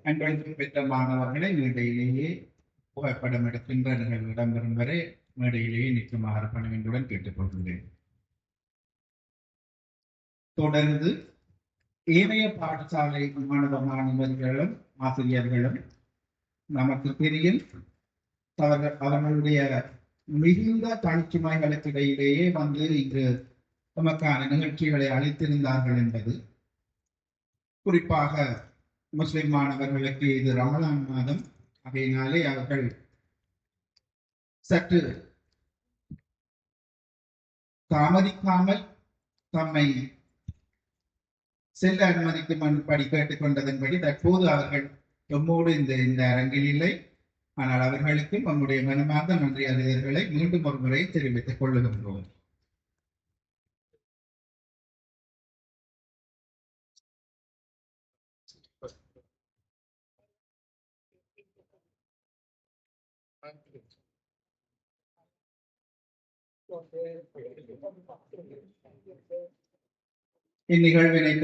அன்பளிப்பு பெற்ற மாணவர்களை மேடையிலேயே புகைப்படம் எடுக்கின்ற நிகழ்வு இடம்பெறும் வரை மேடையிலேயே நிற்குமாறு பணிவென்றுடன் கேட்டுக்கொள்கிறேன். தொடர்ந்து ஏனைய பாடசாலை மாணவ மாணவர்களும் ஆசிரியர்களும் நமக்கு தெரியும் அவர்களுடைய மிகுந்த பணிச்சுமைகளுக்கு இடையிலேயே வந்து இங்கு நமக்கான நிகழ்ச்சிகளை அளித்திருந்தார்கள் என்பது, குறிப்பாக முஸ்லிம் மாணவர்களுக்கு இது ரமலான் மாதம், அதனாலே அவர்கள் சற்று தாமதிக்காமல் தம்மை செல்ல அனுமதிக்கும்படி கேட்டுக்கொண்டதன்படி தற்போது அவர்கள் எம்மோடு இந்த அரங்கில் இல்லை. ஆனால் அவர்களுக்கும் நம்முடைய மனமார்ந்த நன்றி அறிதல்களை மீண்டும் ஒரு முறை தெரிவித்துக் கொள்ளுகின்றோம். இந்நிகழ்வினை